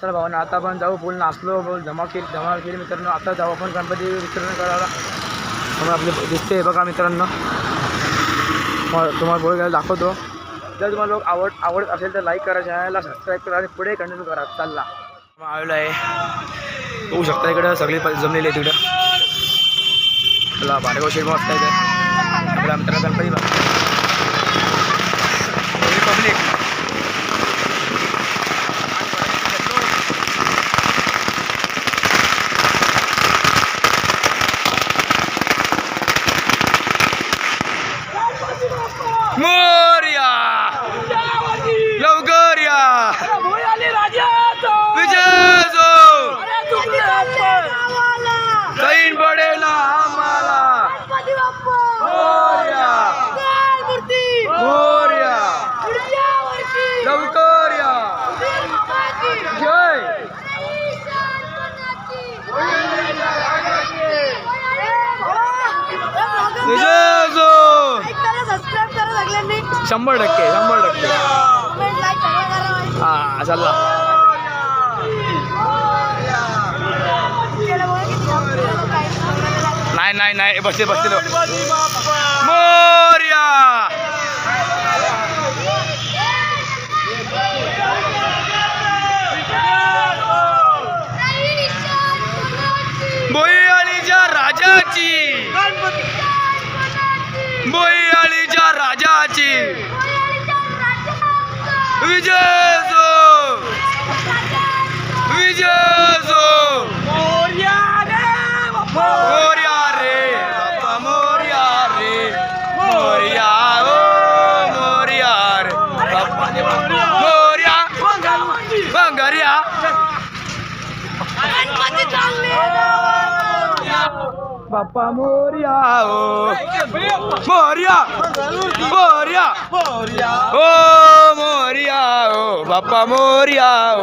चला भावांना आता आपण जाऊ बोल नाचलो बोल धमाल केली मित्रांनो. आता जाऊ आपण गणपती विसर्जन करायला. मग आपले दिसते बघा मित्रांनो, तुम्हाला बोल घ्यायला दाखवतो. जर तुम्हाला लोक आवडत असेल तर लाईक करा, चॅनलला सबस्क्राईब करा आणि पुढे कंटिन्यू करा. चालला आलेलो आहे, होऊ शकता इकडं सगळी जमलेली आहे तिकडं. चला बारेगाव शेड मस्त आहे आपल्या मित्रांनो गणपती पब्लिक. मोरया लवकर या विजय जो सैन पडेल आम्हाला. मोरया मोरया लवकर या जय विजय जो 100% हां चालला. नाही बसते मोरया बोईआळीच्या राजाची विजय जो मोरया रे बाप्पा मोरया रे मोरया ओ मोरया रे बाप्पा मोरया बंगारिया बाप्पा मोरया ओ मोरया ओ मोरया ओ बाप्पा मोरया ओ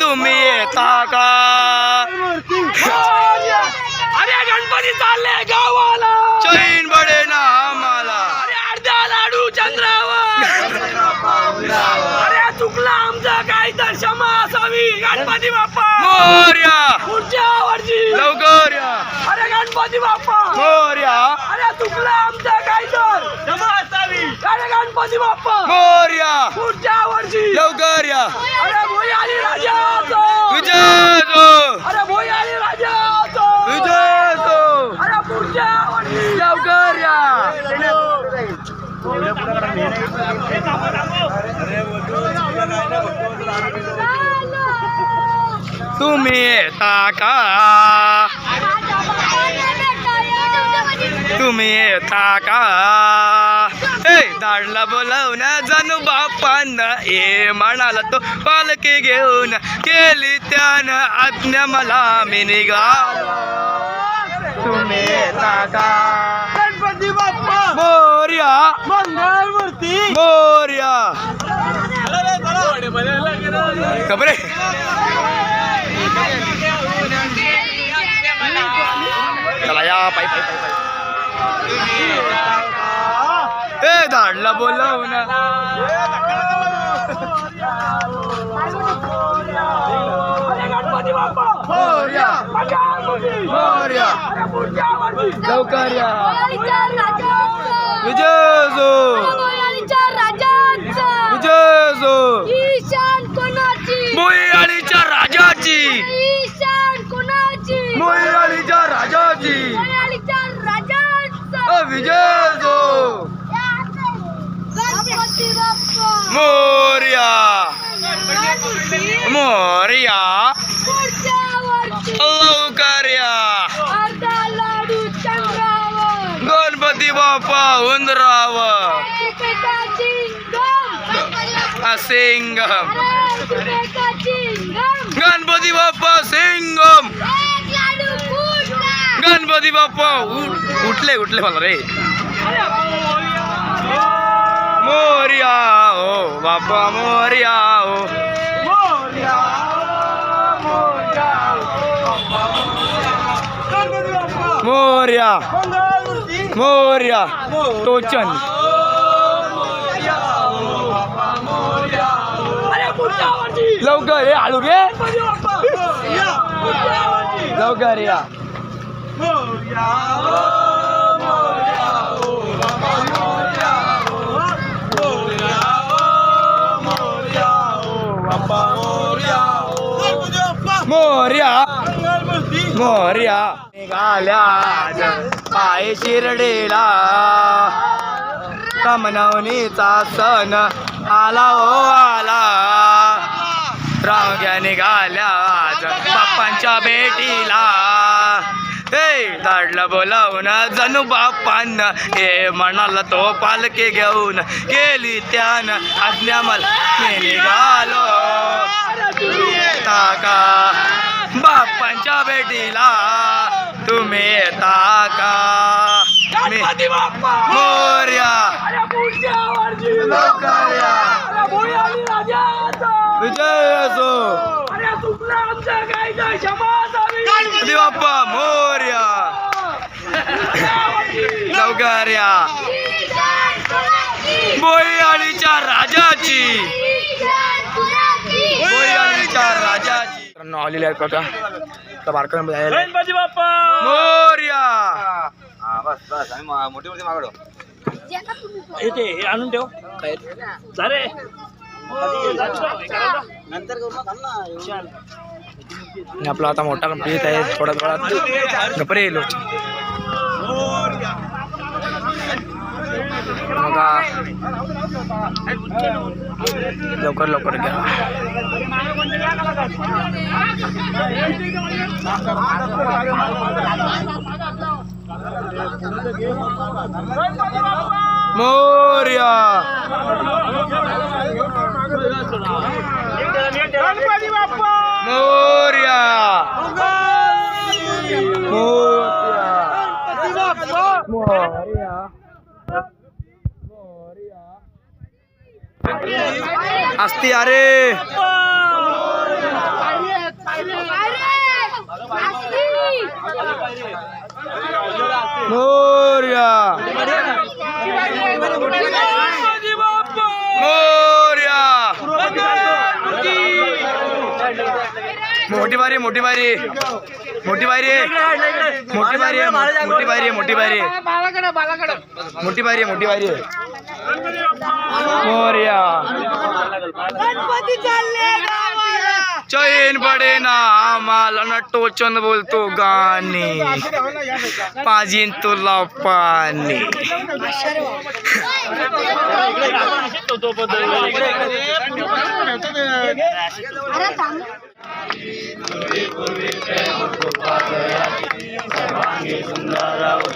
तुम्ही येता का? अरे गणपती चालले गावाला, चैन बडे ना आम्हाला. अरे अर्धा लाडू चंद्रावर. अरे चुकला आमचं काही तर क्षमा असावी. गणपती बाप्पा मोरया पुढच्या वर्षी लवकर या. अरे गणपती बाप्पा मोरया. अरे चुकला आमचं काही तर क्षमा असावी. अरे गणपती बाप्पा मोरया पुढच्या वर्षी लवकर या. अरे भोयाली राजाचा विजय जो. अरे भोयाली राजाचा विजय जो. अरे पुढच्या वर्षी लवकर या. तुम्ही येता का? दाडला बोलावून जणू बापांना ये म्हणाला तो पालखी घेऊन. केली त्यानं आज्ञा मला मी निघालो. तुम्ही येता का? गणपती बाप्पा मोरया मंगळमूर्ती मोरया. खबरे चला या पायी धाडला बोलाव ना. लवकर या विजय जो बोईआळीच्या राजाची विजय जो मोरया लवकर या. गणपती बाप्पा उंदराव सिंगम. गणपती बाप्पा सिंगम. गणपती बाप्पा उठले मला रे. मोरया ओ बाप्पा मोरया ओ मोरया टोचन लवकर हे आलू घे लवकर या मोर्या मोर्या निघाल्या पाय शिरडेला कमनवणीचा सण आला ओ आला रांग्या निघाल्या आज बाप्पांच्या भेटीला हे धाडलं बोलावून जणू बाप्पांना हे म्हणाला तो पालखी घेऊन गेली त्यान आज्ञा मला मी निघालो येता का बाप्पांच्या भेटीला तुम्ही येता का मी मोर्या विजय असो गणपती बाप्पा मोर्या लवकर या बोईआळीच्या राजाची बोईआळीच्या राजाची आलेले आहेत बघा गणपती बाप्पा मोर्या बस बस आम्ही मोठी मोठी मागडो येते हे आणून ठेव काय झाले नंतर आपला आता मोठा कंप्लीट आहे थोड्या वेळात गपरे येलो बघा लवकर लवकर घ्या मोर्या मोर्या असती अरे मोर्या मोर्या मोठी बारी मोठी बारी मोठी बारी मोठी बारी मोठी बारी मोठी बारी मोठी बारी मोठी बारी मोर्या चैन पडे ना आम्हाला न टोचन बोलतो गाणी पाजीन तुला पाणी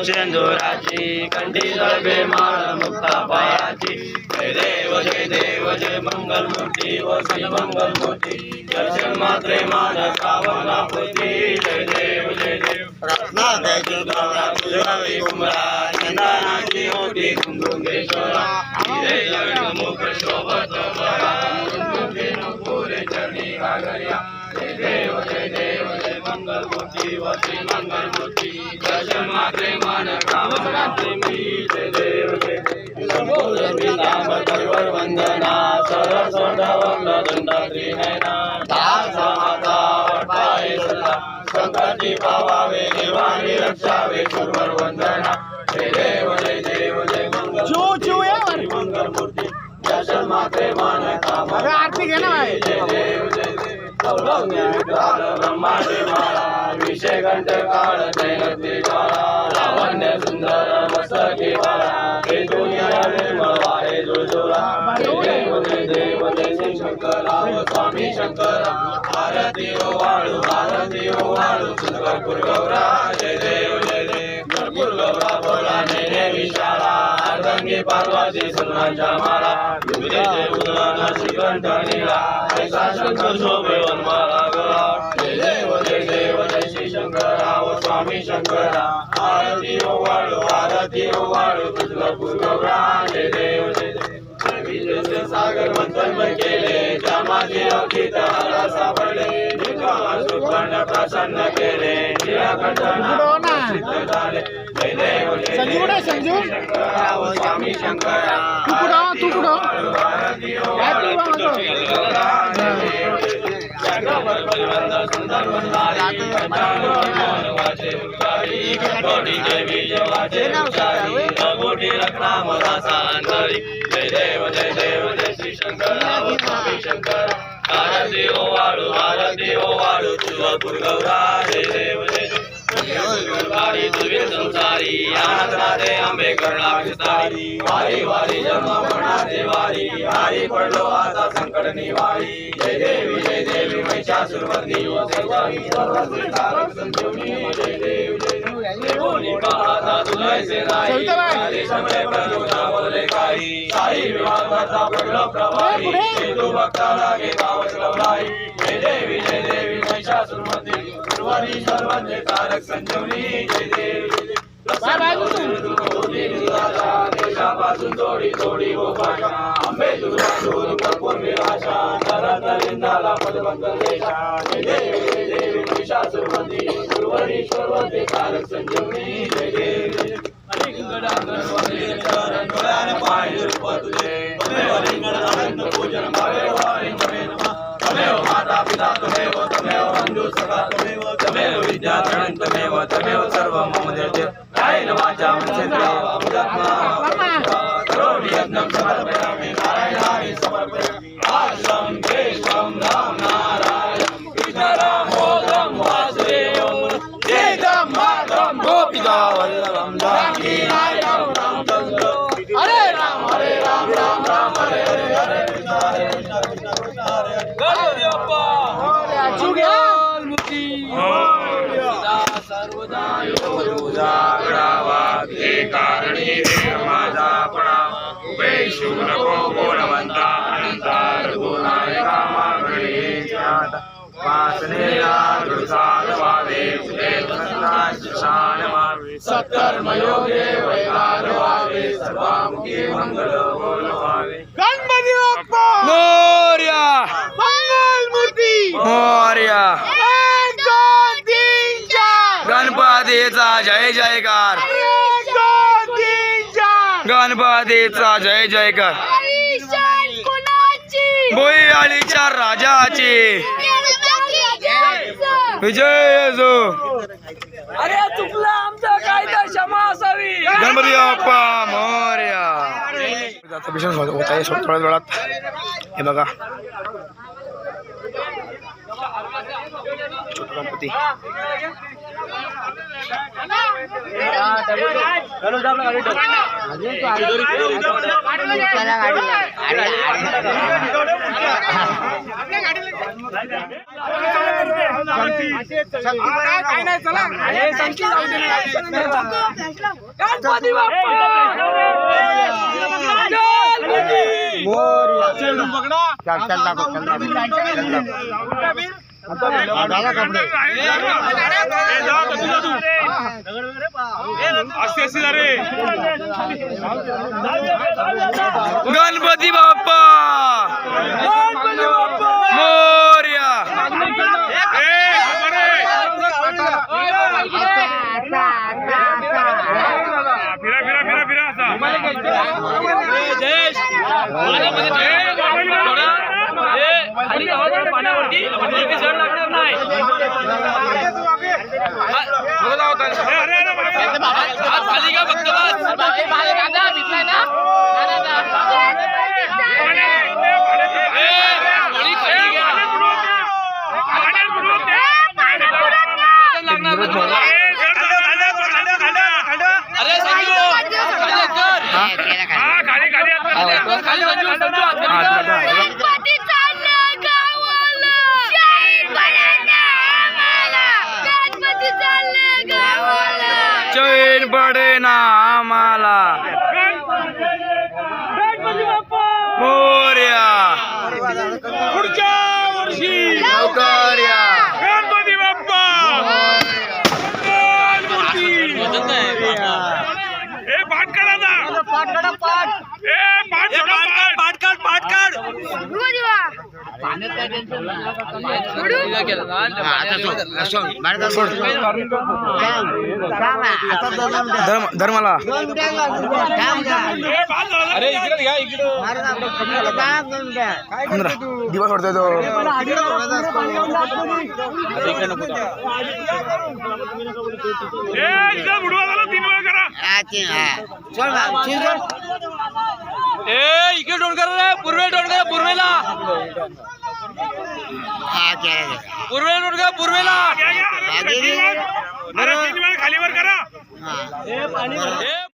चंदुराची कंठी जळबे माळ मुक्ता पायाची जय देव जय मंगल मूर्ती व श्री मंगल मूर्ती दर्शन मात्रे मान श्रावणा पोती जय देव रत्नाची तुझावी कुमरा चंदनाची मोठी कुंदुकेश्वरा मुख शोभत पुरे चरणी घागरिया जय देव जय मंगल मूर्ती व श्री मंगल मूर्ती दर्शन मात्रे मान श्रावणा पोती जय देव वंदना सरस्वत दंडी नैना माता वटपाय सदा संकटी पावावे देवानी रक्षावे सुरवर वंदना जय देव जय मंगल मूर्ती दर्शन मात्रे मान आरती घे ना जय देव ब्रह्मांडी माळा विषय घंट काळ जयगती काळा लावण्य सुंदर मस्तकी बाळा हे दुनिया निर्मळवाहे जुळजुळा जय देव जय शंकरा स्वामी शंकरा आरती ओ वाळू कर्पूर गौरा जय देव कर्पूर गौरा भोला नेने विशाला अर्धंगी पार्वती सुनांच्या माळा जय उदना श्रीकंठ नीला ऐसा शंकर शोभे वनमाला गळा जय देव जय श्री शंकरा व स्वामी शंकरा आरती ओ वाळू कर्पूर गौरा जय देव विजय सागर मंथन केले जामाचे अखित हरा सापडले सुपर्ण प्रसन्न केले निराकंठना सिद्ध झाले जय देव शंकरा व स्वामी शंकरा आरती ओ वाळू परिवंत सुंदर वनराई पंचांग वाचे उच्चारी कोटी देवी वाचे उच्चारी कोटी रत्नाम दासा अंतरी जय देव जय देव जय श्री शंकर स्वामी शंकर आरती ओ वाळू तुझा गुरुगौरा जय देव जय देव गुरुगारी तुझे संसारी आनंदनाथे आंबे करुणा विस्तारी वारी वारी जन्म मरणाचे वारी वारी पडलो आता संकट निवारी जय देवी महिषासुरमर्दी जय सर्वतारक संजीवनी जय देव कोणी पाहता तुझे नाही आले समय प्रभुना बोलले काही साई विवादाचा पडलो प्रवाही तू भक्ताला घे गावच लवलाई जय देवी महिषासुरमर्दी गुरुवारी सर्वांचे तारक संजीवनी जय देव देशापासून थोडी थोडी हो भाषा आंबे तुझा दूर भरपूर निराशा नरेंद्राला पदवंत देशा जय देवी महिषासुरमर्दी गुरुवारी सर्वांचे तारक संजीवनी जय देव अनेक गडांगर वंदे चरण डोळ्याने पाहिले रूप तुझे तमेव लिंगण अनंत पूजन भावे वारी तमेव तमेव माता पिता तमेव बंधु सखा तमेव विद्या तमेव सर्व मम देव कायेन वाचा मनसेन्द्रिय अमुदात्मा करोमि यज्ञं समर्पयामि नारायणाय समर्पयामि आश्रम केशवं राम नारायणं कृष्णरामोदं वासुदेवं वेदं मातरं गोपिका वल्लभं जानकी नायकं रामचन्द्र हरे राम राम राम हरे हरे हरे कृष्ण गणपती बाप्पा सर्वदा योजागरावा ते कारणी देव माझा पडावा उभे शुभ नको बोलवंता अंतर गुणायका मागणे आता वासनेला दुर्साद व्हावे तुझे प्रसन्नाची शान व्हावे सत्कर्म योगे वैराग व्हावे सर्वामुखी मंगल बोलवावे गणपती बाप्पा मोरया मंगल मूर्ती मोरया गणपतीचा जय जयकार गणपतीचा जय जयकार बोईआळीच्या राजाची विजय जो अरे चुकला आमचा कायदा क्षमा असावी गणपती बाप्पा मोरया अभिषेक होत आहे थोड्या वेळात हे बघा छोटा गणपती गणपती बाप्पा गणपती बाप्पा मोरया पाण्यावरती जड लागणार नाही खाली का फक्त चैन पडे ना आम्हाला मोरया पुढच्या वर्षी लवकर या गणपती बाप्पा पाठ धर्माला अरे इकडे घ्या इकडे दिवस वाटतोय तो इकडे डोन करा रे पूर्वे डोन करा पूर्वेला पूर्वे डोन करा पूर्वेला खालीवर करा ए